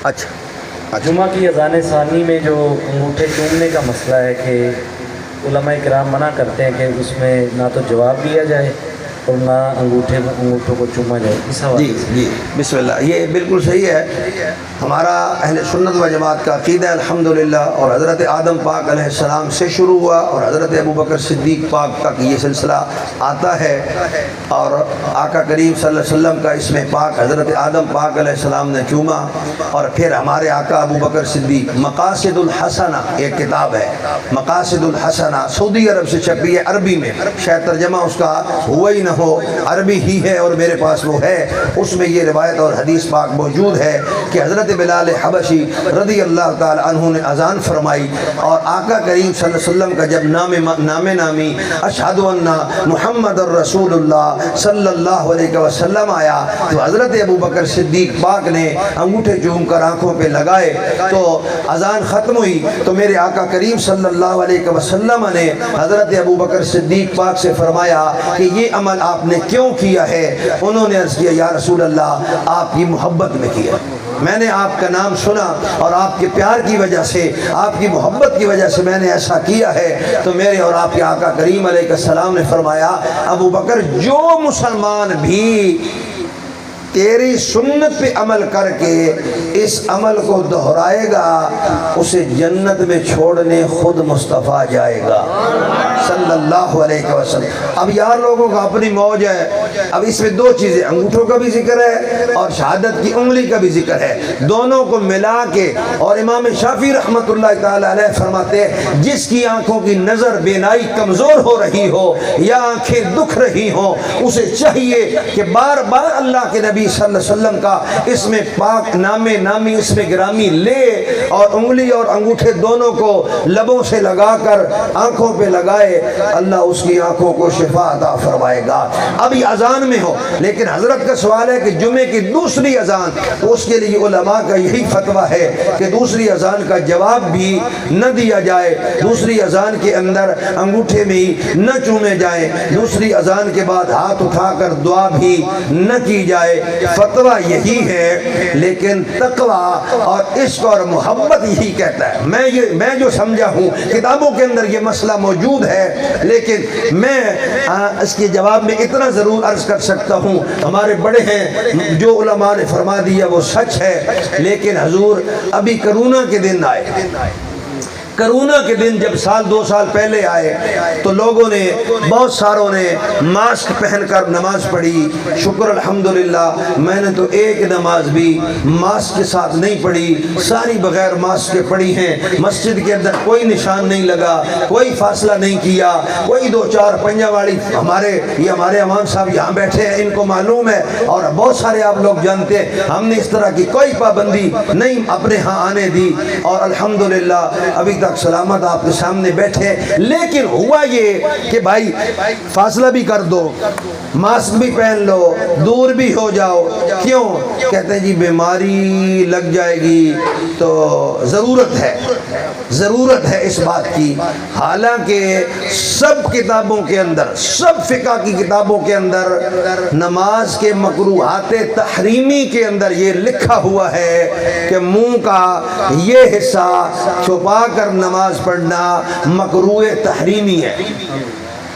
اچھا جمعہ کی اذان ثانی میں جو انگوٹھے چومنے کا مسئلہ ہے کہ علماء کرام منع کرتے ہیں کہ اس میں نہ تو جواب دیا جائے اور نہ انگوٹھوں کو چوما جائے، اس حوالے سے جی بسم اللہ، یہ بالکل صحیح ہے۔ ہمارا اہل سنت و جماعت کا عقیدہ الحمدللہ، اور حضرت آدم پاک علیہ السلام سے شروع ہوا اور حضرت ابو بکر صدیق پاک تک یہ سلسلہ آتا ہے، اور آقا کریم صلی اللہ علیہ وسلم کا اسم پاک حضرت آدم پاک علیہ السلام نے چوما، اور پھر ہمارے آقا ابو بکر صدیق۔ مقاصد الحسنہ ایک کتاب ہے، مقاصد الحسنہ، سعودی عرب سے چھپی ہے، عربی میں، شاید ترجمہ اس کا ہوا ہی نہ ہو، عربی ہی ہے اور میرے پاس وہ ہے۔ اس میں یہ روایت اور حدیث پاک موجود ہے کہ حضرت بلال حبشی رضی اللہ تعالی عنہ نے اذان فرمائی، اور آقا کریم صلی اللہ علیہ وسلم کا جب نام نامی اشہد ان محمد الرسول اللہ صلی اللہ علیہ وسلم آیا تو حضرت ابو بکر صدیق پاک نے انگوٹھے چوم کر آنکھوں پہ لگائے، تو اذان ختم ہوئی تو میرے آقا کریم صلی اللہ علیہ وسلم نے حضرت ابو بکر صدیق پاک سے فرمایا کہ یہ عمل آپ نے کیوں کیا ہے؟ انہوں نے عرض کیا یا رسول اللہ آپ کی محبت میں کیا، میں نے آپ کا نام سنا اور آپ کے پیار کی وجہ سے، آپ کی محبت کی وجہ سے میں نے ایسا کیا ہے۔ تو میرے اور آپ کے آقا کریم علیہ السلام نے فرمایا ابو بکر جو مسلمان بھی تیری سنت پہ عمل کر کے اس عمل کو دہرائے گا اسے جنت میں چھوڑنے خود مصطفیٰ جائے گا صلی اللہ علیہ وسلم۔ اب یار لوگوں کا اپنی موج ہے، اب اس میں دو چیزیں، انگوٹھوں کا بھی ذکر ہے اور شہادت کی انگلی کا بھی ذکر ہے، دونوں کو ملا کے، اور امام شافعی رحمۃ اللہ تعالی علیہ فرماتے ہیں جس کی آنکھوں کی نظر بینائی کمزور ہو رہی ہو یا آنکھیں دکھ رہی ہوں اسے چاہیے کہ بار بار اللہ کے نبی صلی اللہ علیہ وسلم کا اسم پاک نامی اسم گرامی لے اور انگلی اور انگوٹھے دونوں کو لبوں سے لگا کر آنکھوں پہ لگائے، اللہ اس کی آنکھوں کو شفا عطا فرمائے گا۔ اب یہ اذان میں ہو، لیکن حضرت کا سوال ہے کہ جمعے کی دوسری اذان، تو اس کے لیے علماء کا یہی فتویٰ ہے کہ دوسری اذان کا جواب بھی نہ دیا جائے، دوسری اذان کے اندر انگوٹھے میں ہی نہ چومے جائیں، دوسری اذان کے بعد ہاتھ اٹھا کر دعا بھی نہ کی جائے، فتویٰ یہی ہے۔ لیکن تقویٰ اور عشق اور محبت یہی کہتا ہے، میں جو سمجھا ہوں کتابوں کے اندر یہ مسئلہ موجود ہے، لیکن میں اس کے جواب میں اتنا ضرور عرض کر سکتا ہوں، ہمارے بڑے ہیں جو علماء نے فرما دیا وہ سچ ہے، لیکن حضور ابھی کرونا کے دن آئے، کرونا کے دن جب سال دو سال پہلے آئے تو لوگوں نے، بہت ساروں نے ماسک پہن کر نماز پڑھی، شکر الحمدللہ میں نے تو ایک نماز بھی ماسک کے ساتھ نہیں پڑھی، ساری بغیر ماسک کے پڑھی ہیں، مسجد کے اندر کوئی نشان نہیں لگا، کوئی فاصلہ نہیں کیا، کوئی دو چار پنجہ والی، ہمارے امام صاحب یہاں بیٹھے ہیں ان کو معلوم ہے، اور بہت سارے آپ لوگ جانتے ہیں ہم نے اس طرح کی کوئی پابندی نہیں اپنے ہاں آنے دی، اور الحمدللہ ابھی تک سلامت آپ کے سامنے بیٹھے۔ لیکن ہوا یہ کہ بھائی فاصلہ بھی کر دو، ماسک بھی پہن لو، دور بھی ہو جاؤ، کیوں؟ کہتے ہیں جی بیماری لگ جائے گی، تو ضرورت ہے اس بات کی، حالانکہ سب کتابوں کے اندر، سب فقہ کی کتابوں کے اندر نماز کے مکروہات تحریمی کے اندر یہ لکھا ہوا ہے کہ منہ کا یہ حصہ چھپا کر نماز پڑھنا مکروہ تحریمی ہے،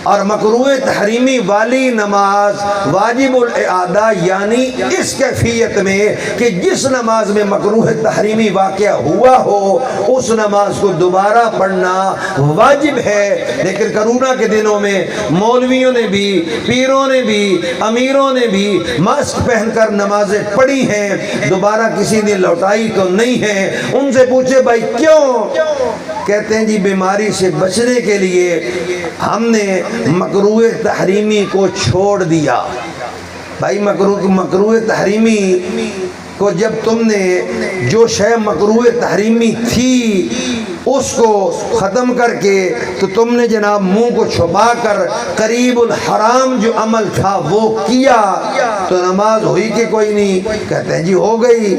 اور مکروہ تحریمی والی نماز واجب الاعادہ، یعنی اس کیفیت میں کہ جس نماز میں مکروہ تحریمی واقعہ ہوا ہو اس نماز کو دوبارہ پڑھنا واجب ہے۔ لیکن کرونا کے دنوں میں مولویوں نے بھی، پیروں نے بھی، امیروں نے بھی ماسک پہن کر نمازیں پڑھی ہیں، دوبارہ کسی نے لوٹائی تو نہیں ہے۔ ان سے پوچھے بھائی کیوں؟ کہتے ہیں جی بیماری سے بچنے کے لیے ہم نے مکروہ تحریمی کو چھوڑ دیا۔ بھائی مکروہ تحریمی کو جب تم نے جو شے مکروہ تحریمی تھی اس کو ختم کر کے تو تم نے جناب منہ کو چھپا کر قریب الحرام جو عمل تھا وہ کیا تو نماز ہوئی کہ کوئی نہیں؟ کہتے ہیں جی ہو گئی۔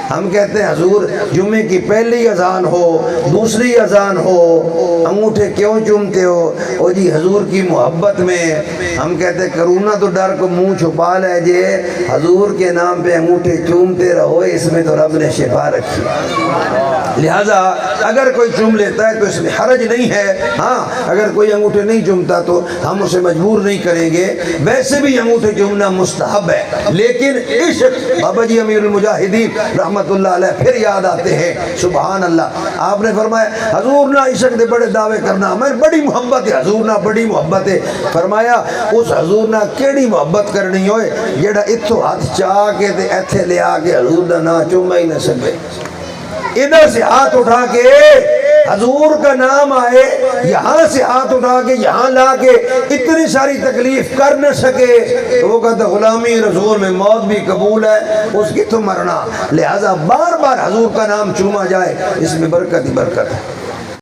ہم کہتے ہیں حضور جمعے کی پہلی اذان ہو دوسری اذان ہو انگوٹھے کیوں چومتے ہو؟ او جی حضور کی محبت میں۔ ہم کہتے ہیں کرونا تو ڈر کو منہ چھپا لے جے، حضور کے نام پہ انگوٹھے چومتے رہو، اس میں تو رب نے شفا رکھی۔ لہٰذا اگر کوئی چوم لیتا ہے تو اس میں حرج نہیں ہے۔ ہاں اگر کوئی انگوٹھے نہیں چومتا تو ہم اسے مجبور نہیں کریں گے، ویسے بھی انگوٹھے چومنا مستحب ہے، لیکن عشق بابا جی امیر المجاہدین رحمت اللہ علیہ پھر یاد آتے ہیں۔ سبحان اللہ، آپ نے فرمایا حضور نہ عشق دے بڑے دعوے کرنا، ہمیں بڑی محبت ہے حضور نہ، بڑی محبت ہے۔ فرمایا اس حضور نہ کیڑی محبت کرنی ہوئے جیڑا اتھو ہاتھ چاہ کے تے ایتھے لے آ کے حضور دا نہ چوما ہی نہ سکے، ادھر سے ہاتھ اٹھا کے حضور کا نام آئے، یہاں سے ہاتھ اٹھا کے یہاں لا کے اتنی ساری تکلیف کر نہ سکے تو وہ کہتا غلامی رسول میں موت بھی قبول ہے، اس کی تو مرنا۔ لہٰذا بار بار حضور کا نام چوما جائے، اس میں برکت ہی برکت ہے۔